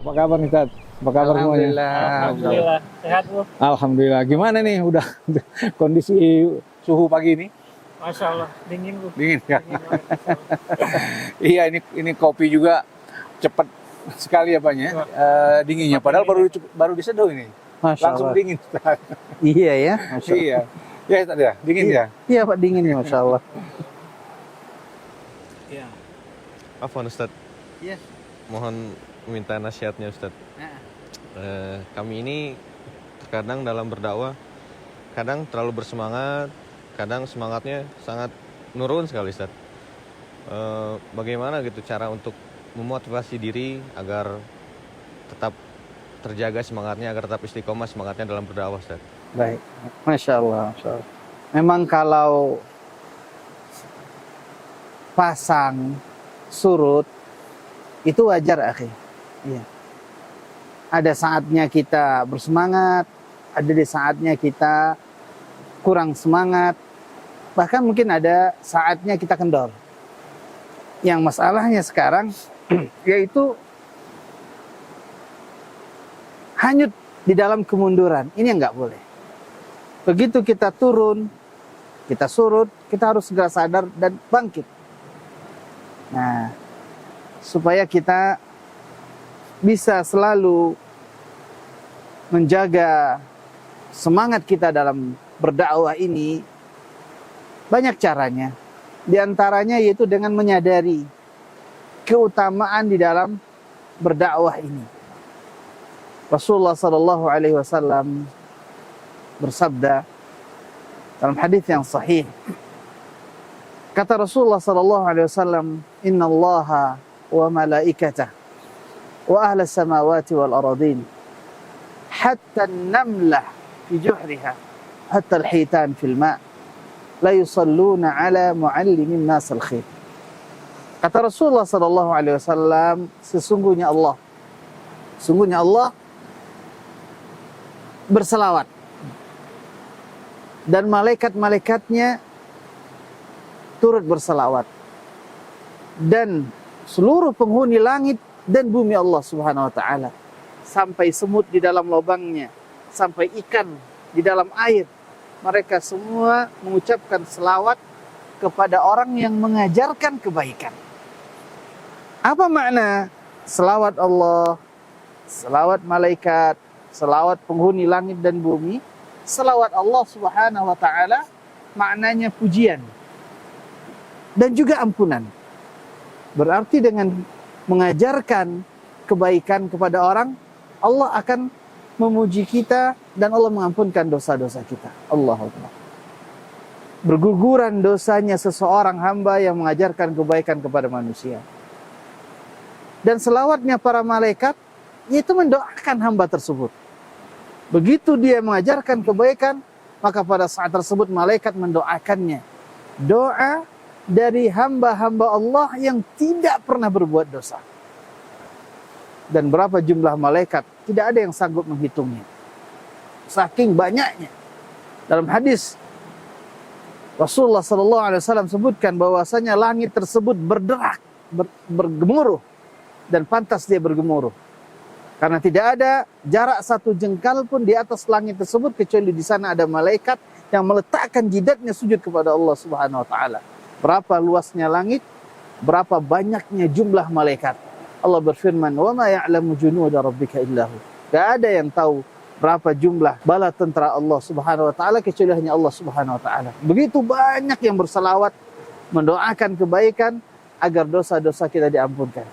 Apa kabar nih, Tat? Apa kabar semuanya? Alhamdulillah. Sehat, Bu? Alhamdulillah. Gimana nih udah kondisi suhu pagi ini? Masya Allah. Dingin, Bu. Dingin ya? Dingin banget, Masya Allah. Iya, ini kopi juga cepat sekali apanya dinginnya. Padahal baru diseduh ini. Masya Langsung Allah. dingin. Iya ya, Masya Allah. Iya. Ya, Tat ya. Dingin ya. Iya Pak, dingin ya, Masya Allah. Iya. Afwan Ustadz, Iya. mohon minta nasihatnya Ustadz. Kami ini terkadang dalam berdakwah, kadang terlalu bersemangat, kadang semangatnya sangat menurun sekali Ustadz. Bagaimana gitu cara untuk memotivasi diri agar tetap terjaga semangatnya, agar tetap istiqomah semangatnya dalam berdakwah Ustadz? Baik, Masya Allah, Masya Allah. Memang kalau pasang surut itu wajar, akhi. Iya. Ada saatnya kita bersemangat, ada di saatnya kita kurang semangat, bahkan mungkin ada saatnya kita kendor. Yang masalahnya sekarang yaitu hanyut di dalam kemunduran. Ini yang nggak boleh. Begitu kita turun, kita surut, kita harus segera sadar dan bangkit. Nah, supaya kita bisa selalu menjaga semangat kita dalam berdakwah ini, banyak caranya. Di antaranya yaitu dengan menyadari keutamaan di dalam berdakwah ini. Rasulullah SAW bersabda dalam hadis yang sahih. Kata Rasulullah SAW, Inna Allaha wa malaikatah wa ahla samawati wal aradin hatta namlah fi juhriha hatta al-hitan fil ma' la yusalluna ala muallimin nas al-khair. Kata Rasulullah SAW, sesungguhnya Allah berselawat dan malaikat-malaikatnya turut berselawat, dan seluruh penghuni langit dan bumi Allah Subhanahu wa taala, sampai semut di dalam lubangnya, sampai ikan di dalam air, mereka semua mengucapkan selawat kepada orang yang mengajarkan kebaikan. Apa makna selawat Allah, selawat malaikat, selawat penghuni langit dan bumi? Selawat Allah Subhanahu wa taala maknanya pujian dan juga ampunan. Berarti dengan mengajarkan kebaikan kepada orang, Allah akan memuji kita dan Allah mengampunkan dosa-dosa kita. Allahu Akbar. Berguguran dosanya seseorang hamba yang mengajarkan kebaikan kepada manusia. Dan selawatnya para malaikat yaitu mendoakan hamba tersebut. Begitu dia mengajarkan kebaikan, maka pada saat tersebut malaikat mendoakannya. Doa dari hamba-hamba Allah yang tidak pernah berbuat dosa. Dan berapa jumlah malaikat, tidak ada yang sanggup menghitungnya. Saking banyaknya. Dalam hadis Rasulullah SAW sebutkan bahwasanya langit tersebut berderak, bergemuruh, dan pantas dia bergemuruh. Karena tidak ada jarak satu jengkal pun di atas langit tersebut kecuali di sana ada malaikat yang meletakkan jidatnya sujud kepada Allah Subhanahu wa taala. Berapa luasnya langit, berapa banyaknya jumlah malaikat. Allah berfirman, "Wa ma ya'lamu junuda rabbika illahu." Gak ada yang tahu berapa jumlah bala tentara Allah Subhanahu wa taala kecuali hanya Allah Subhanahu wa taala. Begitu banyak yang berselawat mendoakan kebaikan agar dosa-dosa kita diampunkan.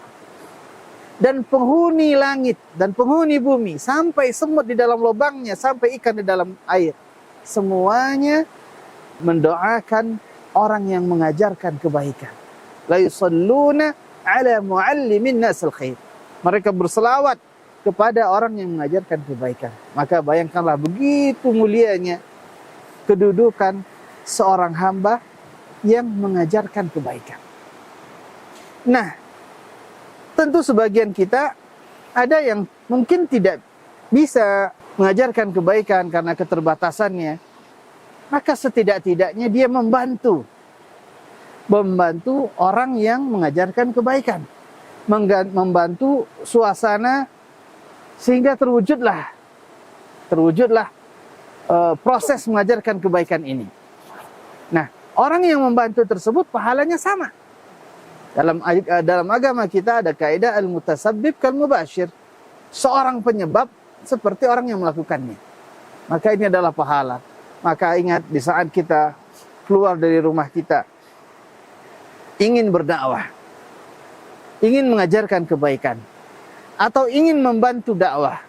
Dan penghuni langit dan penghuni bumi, sampai semut di dalam lubangnya, sampai ikan di dalam air, semuanya mendoakan orang yang mengajarkan kebaikan. La yusalluna ala muallimin nasil khair. Mereka berselawat kepada orang yang mengajarkan kebaikan. Maka bayangkanlah begitu mulianya kedudukan seorang hamba yang mengajarkan kebaikan. Nah, tentu sebagian kita ada yang mungkin tidak bisa mengajarkan kebaikan karena keterbatasannya. Maka setidak-tidaknya dia membantu orang yang mengajarkan kebaikan. Membantu suasana Sehingga terwujudlah proses mengajarkan kebaikan ini. Nah, orang yang membantu tersebut pahalanya sama. Dalam agama kita ada kaidah al-mutasabbib kal mubashir. Seorang penyebab seperti orang yang melakukannya. Maka ini adalah pahala. Maka ingat, di saat kita keluar dari rumah kita, ingin berdakwah, ingin mengajarkan kebaikan, atau ingin membantu dakwah,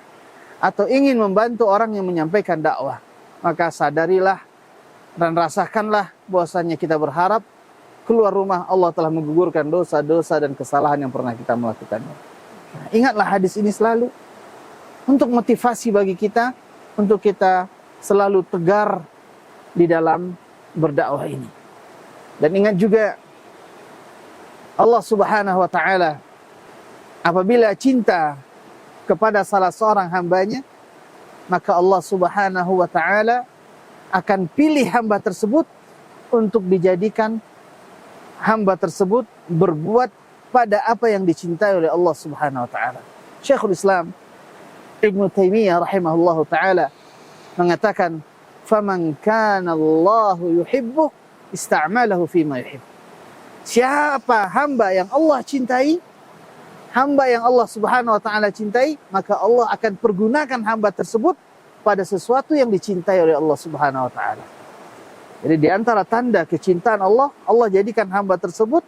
atau ingin membantu orang yang menyampaikan dakwah, maka sadarilah dan rasakanlah bahwasanya kita berharap keluar rumah Allah telah menggugurkan dosa-dosa dan kesalahan yang pernah kita melakukannya. Nah, ingatlah hadis ini selalu untuk motivasi bagi kita, untuk kita selalu tegar di dalam berdakwah ini. Dan ingat juga Allah Subhanahu wa taala apabila cinta kepada salah seorang hambanya, maka Allah Subhanahu wa taala akan pilih hamba tersebut untuk dijadikan hamba tersebut berbuat pada apa yang dicintai oleh Allah Subhanahu wa taala. Syekhul Islam Ibnu Taimiyah rahimahullahu taala mengatakan, "Faman kana Allahu yuhibbu ista'malahu fima yuhibbu." Siapa hamba yang Allah cintai, hamba yang Allah Subhanahu wa taala cintai, maka Allah akan pergunakan hamba tersebut pada sesuatu yang dicintai oleh Allah Subhanahu wa taala. Jadi di antara tanda kecintaan Allah, Allah jadikan hamba tersebut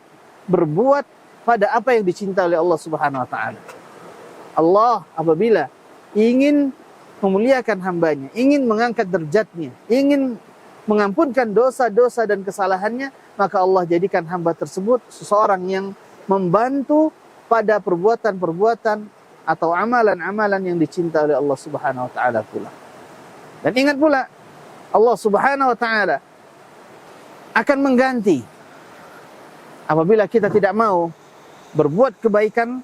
berbuat pada apa yang dicintai oleh Allah Subhanahu wa taala. Allah apabila ingin memuliakan hambanya, ingin mengangkat derajatnya, ingin mengampunkan dosa-dosa dan kesalahannya, maka Allah jadikan hamba tersebut seseorang yang membantu pada perbuatan-perbuatan atau amalan-amalan yang dicintai oleh Allah Subhanahu wa taala pula. Dan ingat pula, Allah Subhanahu wa taala akan mengganti apabila kita tidak mau berbuat kebaikan,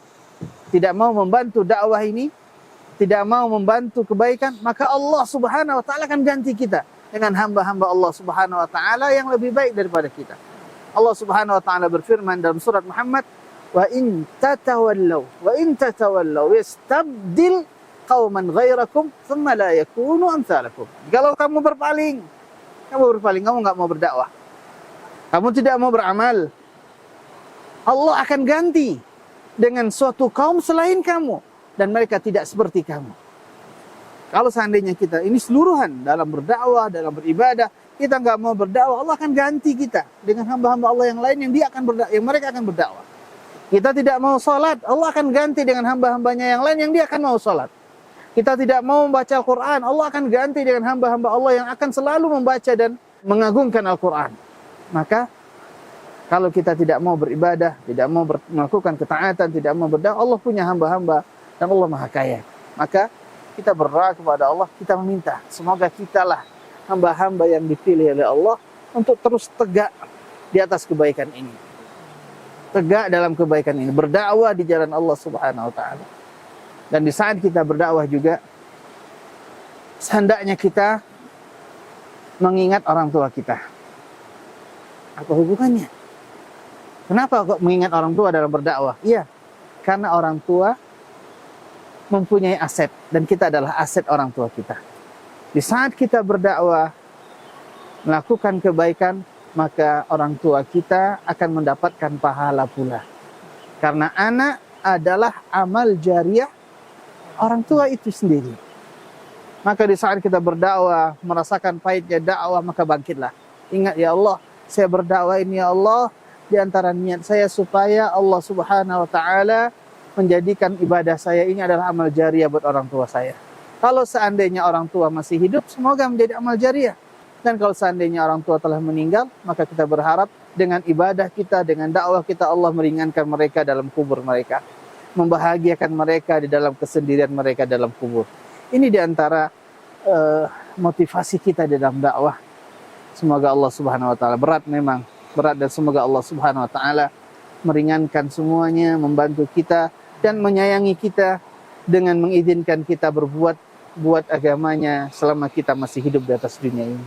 tidak mau membantu dakwah ini, tidak mau membantu kebaikan, maka Allah Subhanahu wa taala akan ganti kita dengan hamba-hamba Allah Subhanahu wa taala yang lebih baik daripada kita. Allah Subhanahu wa taala berfirman dalam surat Muhammad, "Wa in tatawallaw yastabdil qauman ghairakum thumma la yakunu amsalakum." Kalau kamu berpaling, kamu enggak mau berdakwah, kamu tidak mau beramal, Allah akan ganti dengan suatu kaum selain kamu dan mereka tidak seperti kamu. Kalau seandainya kita ini seluruhan dalam berdakwah, dalam beribadah, kita nggak mau berdakwah, Allah akan ganti kita dengan hamba-hamba Allah yang lain yang mereka akan berdakwah. Kita tidak mau sholat, Allah akan ganti dengan hamba-hambanya yang lain yang dia akan mau sholat. Kita tidak mau membaca Al-Quran, Allah akan ganti dengan hamba-hamba Allah yang akan selalu membaca dan mengagungkan Al-Quran. Maka kalau kita tidak mau beribadah, tidak mau melakukan ketaatan, tidak mau berdakwah, Allah punya hamba-hamba dan Allah Maha Kaya. Maka kita berdoa kepada Allah, kita meminta semoga kitalah hamba-hamba yang dipilih oleh Allah untuk terus tegak di atas kebaikan ini, tegak dalam kebaikan ini, berdakwah di jalan Allah Subhanahu wa taala. Dan di saat kita berdakwah juga sehendaknya kita mengingat orang tua kita. Apa hubungannya? Kenapa kok mengingat orang tua dalam berdakwah? Iya, karena orang tua mempunyai aset dan kita adalah aset orang tua kita. Di saat kita berdakwah, melakukan kebaikan, maka orang tua kita akan mendapatkan pahala pula. Karena anak adalah amal jariah orang tua itu sendiri. Maka di saat kita berdakwah, merasakan pahitnya dakwah, maka bangkitlah. Ingat, ya Allah, saya berdakwah ini ya Allah, di antara niat saya supaya Allah Subhanahu wa taala menjadikan ibadah saya ini adalah amal jariah buat orang tua saya. Kalau seandainya orang tua masih hidup, semoga menjadi amal jariah. Dan kalau seandainya orang tua telah meninggal, maka kita berharap dengan ibadah kita, dengan dakwah kita, Allah meringankan mereka dalam kubur mereka, membahagiakan mereka di dalam kesendirian mereka dalam kubur. Ini di antara motivasi kita di dalam dakwah. Semoga Allah Subhanahu wa taala, berat memang, berat, dan semoga Allah Subhanahu wa taala meringankan semuanya, membantu kita dan menyayangi kita dengan mengizinkan kita berbuat agamanya selama kita masih hidup di atas dunia ini.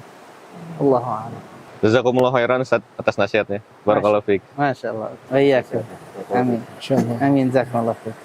Allahu a'lam. Jazakumullah khairan Ustaz atas nasihatnya. Barakallahu fiik. Masya Allah. Wa iyyakum. Amin. Amin. Jazakumullah khair.